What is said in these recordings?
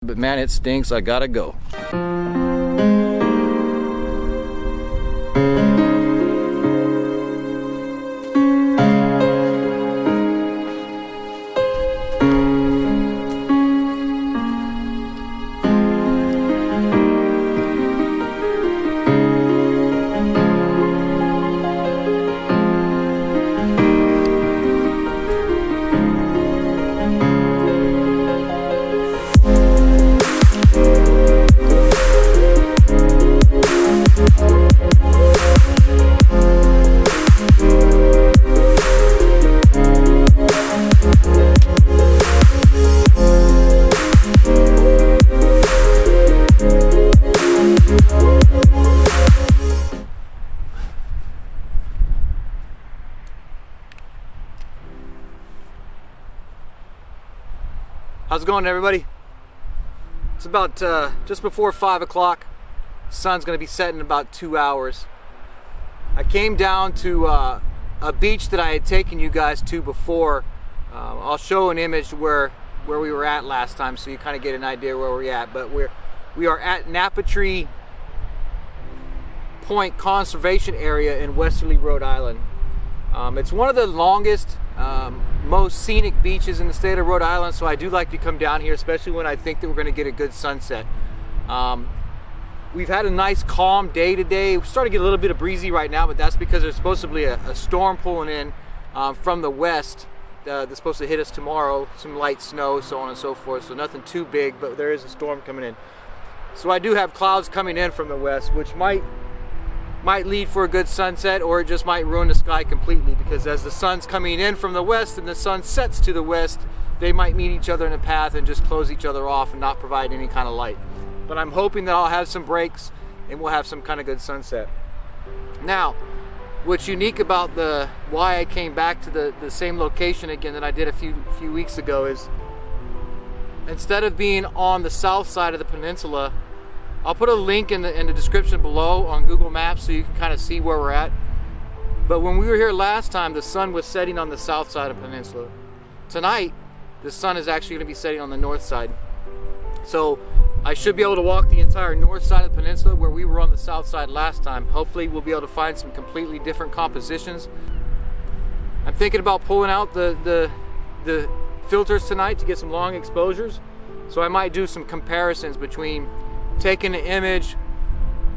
But man, it stinks. I gotta go. How's it going, everybody? It's about just before 5 o'clock. The sun's gonna be setting in about 2 hours. I came down to a beach that I had taken you guys to before. I'll show an image where we were at last time, so you kind of get an idea where we're at. But we are at Napatree Point Conservation Area in Westerly, Rhode Island. It's one of the longest, most scenic beaches in the state of Rhode Island, so I do like to come down here, especially when I think that we're going to get a good sunset. We've had a nice calm day today. We're starting to get a little bit of breezy right now, but that's because there's supposed to be a storm pulling in from the west that's supposed to hit us tomorrow. Some light snow, so on and so forth, so nothing too big, but there is a storm coming in. So I do have clouds coming in from the west, which might lead for a good sunset, or it just might ruin the sky completely, because as the sun's coming in from the west and the sun sets to the west, they might meet each other in a path and just close each other off and not provide any kind of light. But I'm hoping that I'll have some breaks and we'll have some kind of good sunset. Now, what's unique about why I came back to the same location again that I did a few weeks ago is, instead of being on the south side of the peninsula, I'll put a link in the description below on Google Maps so you can kind of see where we're at. But when we were here last time, the sun was setting on the south side of the peninsula. Tonight, the sun is actually going to be setting on the north side. So I should be able to walk the entire north side of the peninsula where we were on the south side last time. Hopefully we'll be able to find some completely different compositions. I'm thinking about pulling out the filters tonight to get some long exposures. So I might do some comparisons between taking an image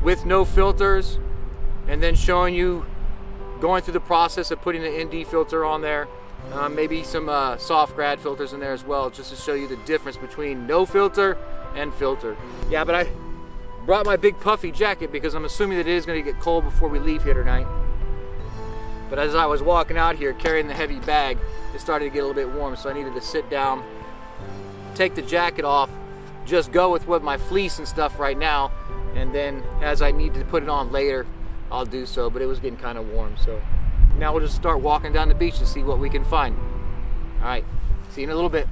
with no filters and then showing you going through the process of putting an ND filter on there, maybe some soft grad filters in there as well, just to show you the difference between no filter and filter. Yeah, but I brought my big puffy jacket because I'm assuming that it is going to get cold before we leave here tonight. But as I was walking out here carrying the heavy bag, it started to get a little bit warm, so I needed to sit down, take the jacket off, just go with what my fleece and stuff right now, and then as I need to put it on later, I'll do so. But it was getting kind of warm, so now we'll just start walking down the beach to see what we can find. All right, see you in a little bit.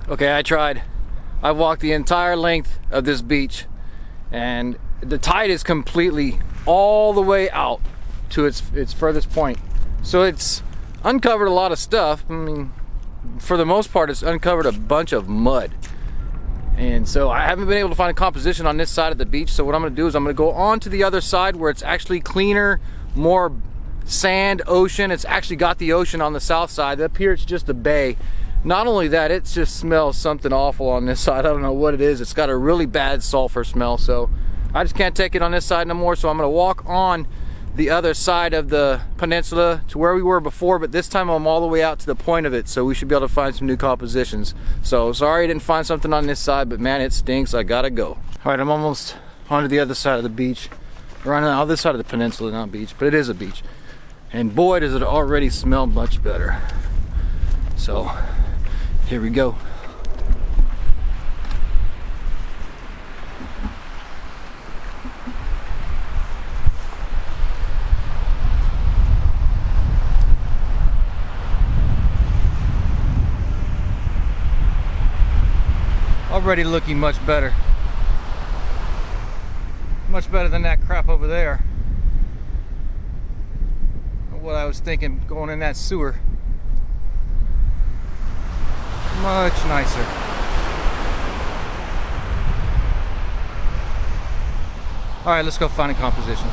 Okay, I tried. I walked the entire length of this beach and the tide is completely all the way out to its furthest point. So it's uncovered a lot of stuff. I mean, for the most part, it's uncovered a bunch of mud. And so I haven't been able to find a composition on this side of the beach. So what I'm gonna do is I'm gonna go on to the other side where it's actually cleaner, more sand, ocean. It's actually got the ocean on the south side. Up here it's just a bay. Not only that, it just smells something awful on this side. I don't know what it is. It's got a really bad sulfur smell. So I just can't take it on this side no more. So I'm gonna walk on the other side of the peninsula to where we were before, but this time I'm all the way out to the point of it, so we should be able to find some new compositions. So sorry I didn't find something on this side, but man, it stinks. I gotta go. All right, I'm almost onto the other side of the beach, or on the other side of the peninsula, not beach, but it is a beach. And boy, does it already smell much better. So here we go. Already looking much better. Much better than that crap over there. What I was thinking going in that sewer. Much nicer. Alright, let's go find a composition.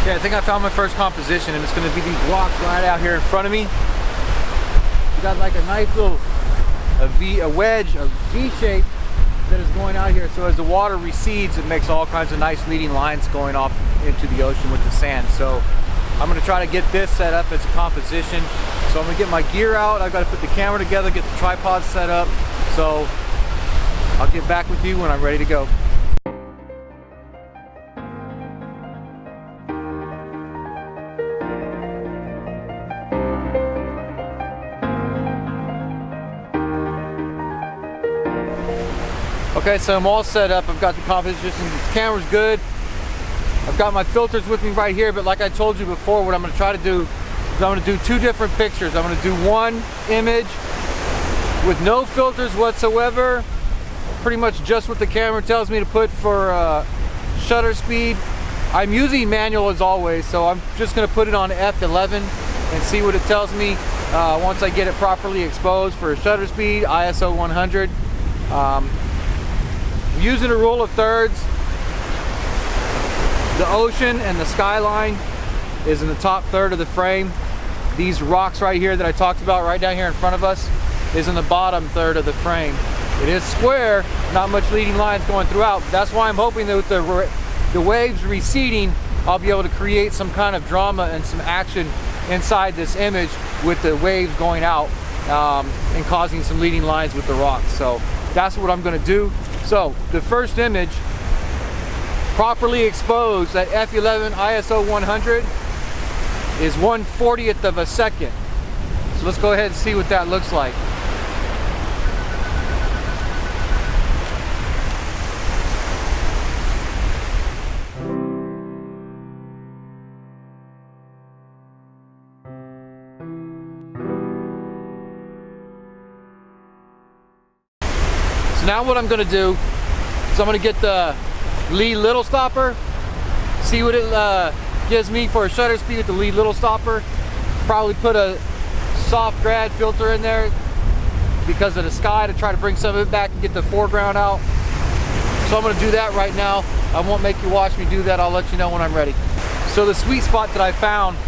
Yeah, I think I found my first composition, and it's going to be these rocks right out here in front of me. You got like a nice little a wedge, a V shape that is going out here. So as the water recedes, it makes all kinds of nice leading lines going off into the ocean with the sand. So I'm going to try to get this set up as a composition. So I'm going to get my gear out. I've got to put the camera together, get the tripod set up. So I'll get back with you when I'm ready to go. Okay, so I'm all set up. I've got the composition, the camera's good. I've got my filters with me right here, but like I told you before, what I'm gonna try to do is I'm gonna do two different pictures. I'm gonna do one image with no filters whatsoever, pretty much just what the camera tells me to put for shutter speed. I'm using manual as always, so I'm just gonna put it on F11 and see what it tells me once I get it properly exposed for shutter speed, ISO 100. Using a rule of thirds. The ocean and the skyline is in the top third of the frame. These rocks right here that I talked about right down here in front of us is in the bottom third of the frame. It is square, not much leading lines going throughout. That's why I'm hoping that with the waves receding, I'll be able to create some kind of drama and some action inside this image with the waves going out and causing some leading lines with the rocks. So that's what I'm going to do. So the first image, properly exposed at f11 ISO 100, is 1/40th of a second. So let's go ahead and see what that looks like. So now what I'm going to do is I'm going to get the lead little stopper, see what it gives me for a shutter speed with the lead little stopper. Probably put a soft grad filter in there because of the sky to try to bring some of it back and get the foreground out. So I'm going to do that right now. I won't make you watch me do that. I'll let you know when I'm ready. So the sweet spot that I found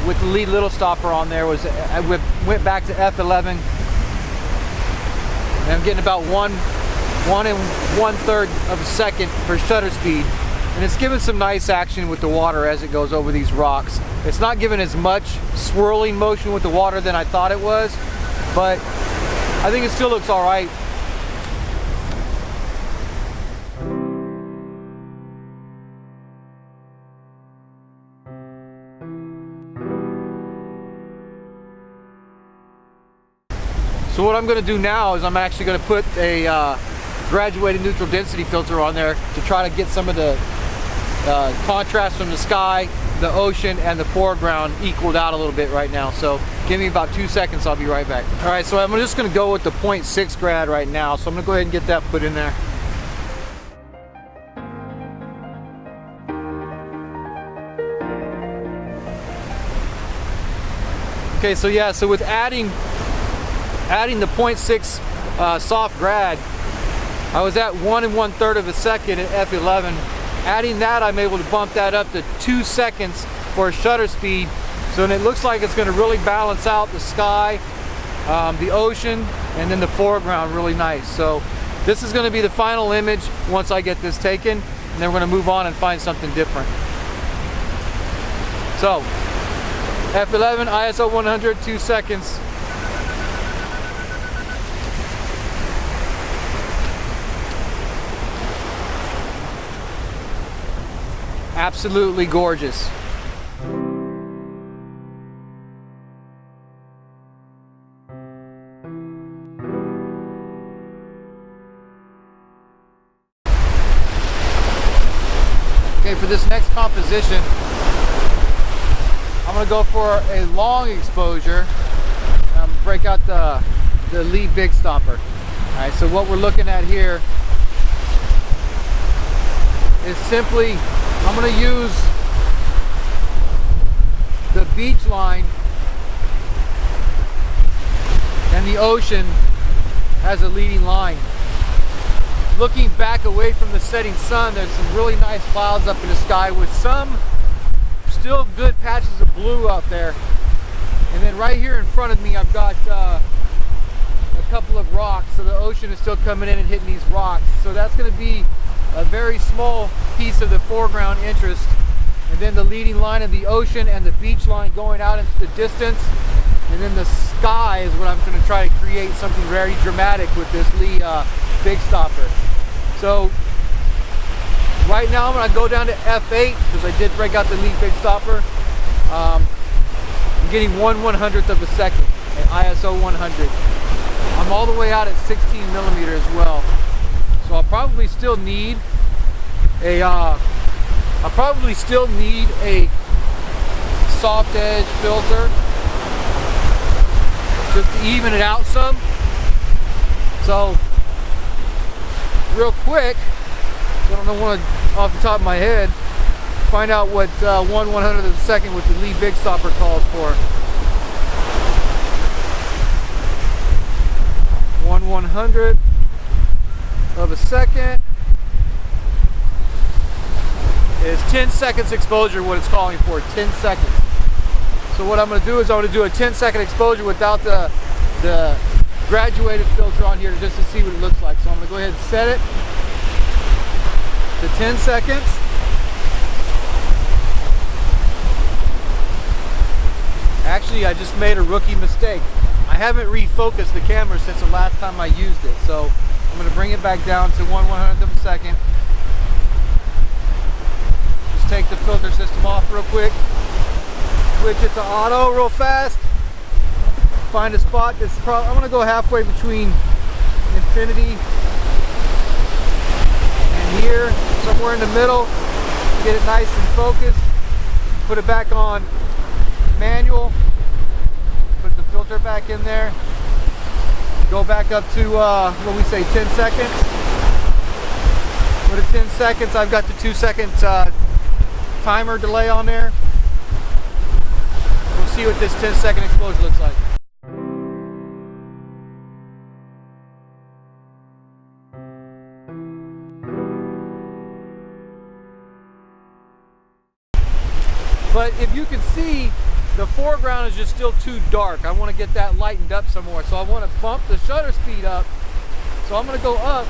with the lead little stopper on there was I went back to f11. And I'm getting about 1 1/3 of a second for shutter speed, and it's giving some nice action with the water as it goes over these rocks. It's not giving as much swirling motion with the water than I thought it was, but I think it still looks all right. So what I'm going to do now is I'm actually going to put a graduated neutral density filter on there to try to get some of the contrast from the sky, the ocean, and the foreground equaled out a little bit right now. So give me about 2 seconds, I'll be right back. All right, so I'm just going to go with the 0.6 grad right now. So I'm going to go ahead and get that put in there. Okay, so yeah, so with adding the 0.6 soft grad, I was at 1 1/3 of a second at f11. Adding that, I'm able to bump that up to 2 seconds for shutter speed. So it looks like it's going to really balance out the sky, the ocean, and then the foreground really nice. So this is going to be the final image once I get this taken, and then we're going to move on and find something different. So f11, ISO 100, 2 seconds. Absolutely gorgeous. Okay, for this next composition, I'm going to go for a long exposure. Break out the lead big stopper. All right, so what we're looking at here is simply, I'm going to use the beach line and the ocean as a leading line. Looking back away from the setting sun, there's some really nice clouds up in the sky with some still good patches of blue out there. And then right here in front of me, I've got a couple of rocks. So the ocean is still coming in and hitting these rocks. So that's going to be a very small piece of the foreground interest, and then the leading line of the ocean and the beach line going out into the distance, and then the sky is what I'm going to try to create something very dramatic with this Lee big stopper. So right now I'm going to go down to f8 because I did break out the Lee big stopper. I'm getting 1/100th of a second at ISO 100. I'm all the way out at 16mm as well. So I'll probably still need a soft edge filter just to even it out some. So real quick, I don't know one off the top of my head, find out what 1/100th of a second with the Lee big stopper calls for. 1/100th of a second is 10 seconds exposure, what it's calling for, 10 seconds. So what I'm going to do is I'm going to do a 10-second exposure without the graduated filter on here just to see what it looks like. So I'm going to go ahead and set it to 10 seconds. Actually, I just made a rookie mistake. I haven't refocused the camera since the last time I used it. So I'm going to bring it back down to 1/100th of a second. Just take the filter system off real quick. Switch it to auto real fast. Find a spot that's probably, I'm going to go halfway between infinity and here, somewhere in the middle. Get it nice and focused. Put it back on manual. Put the filter back in there. Go back up to, what we say, 10 seconds. Put it 10 seconds. I've got the 2-second timer delay on there. We'll see what this 10-second exposure looks like. But if you can see, the foreground is just still too dark. I want to get that lightened up some more. So I want to bump the shutter speed up. So I'm going to go up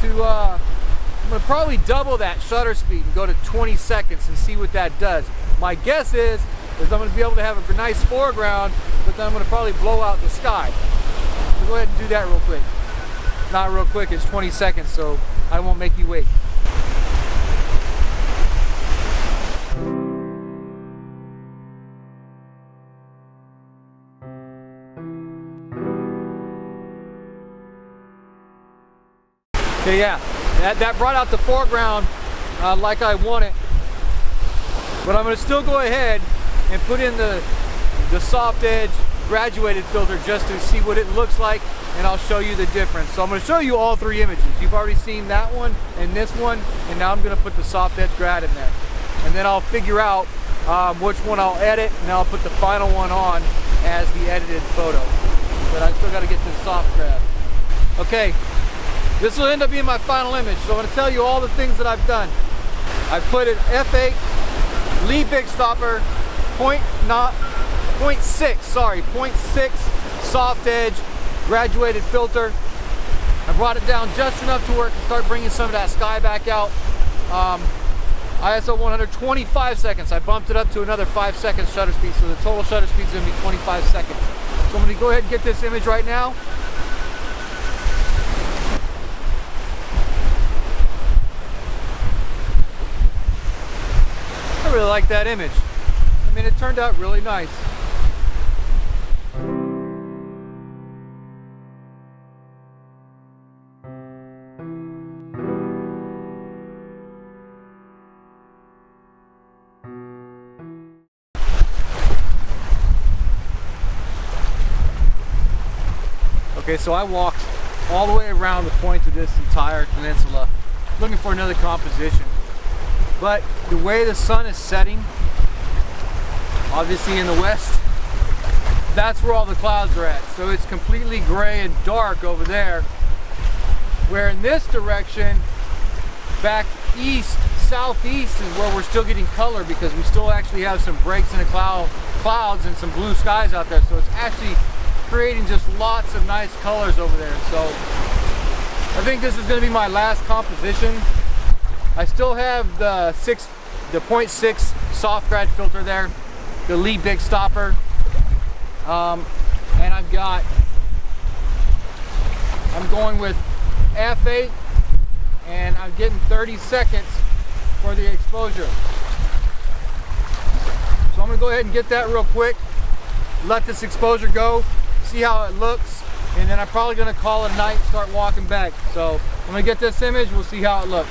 to, I'm going to probably double that shutter speed and go to 20 seconds and see what that does. My guess is I'm going to be able to have a nice foreground, but then I'm going to probably blow out the sky. So go ahead and do that real quick. Not real quick, it's 20 seconds, so I won't make you wait. Okay, yeah, that brought out the foreground like I want it. But I'm going to still go ahead and put in the soft edge graduated filter just to see what it looks like, and I'll show you the difference. So I'm going to show you all three images. You've already seen that one and this one, and now I'm going to put the soft edge grad in there. And then I'll figure out which one I'll edit, and I'll put the final one on as the edited photo. but I still got to get to the soft grab. Okay, this will end up being my final image. So I'm going to tell you all the things that I've done. I've put an F8 Lee Big Stopper 0.6 soft edge graduated filter. I brought it down just enough to where it can start bringing some of that sky back out. ISO 125 seconds. I bumped it up to another 5 seconds shutter speed, so the total shutter speed is going to be 25 seconds. So I'm going to go ahead and get this image right now. I really like that image. I mean, it turned out really nice. Okay, so I walked all the way around the point of this entire peninsula looking for another composition. But the way the sun is setting, obviously in the west, that's where all the clouds are at. So it's completely gray and dark over there. Where in this direction, back east, southeast is where we're still getting color because we still actually have some breaks in the clouds and some blue skies out there. So it's actually creating just lots of nice colors over there. So I think this is going to be my last composition. I still have the 0.6 soft grad filter there, the Lee Big Stopper, and I'm going with F8, and I'm getting 30 seconds for the exposure. So I'm going to go ahead and get that real quick, let this exposure go, see how it looks, and then I'm probably going to call it a night and start walking back. So I'm going to get this image, we'll see how it looks.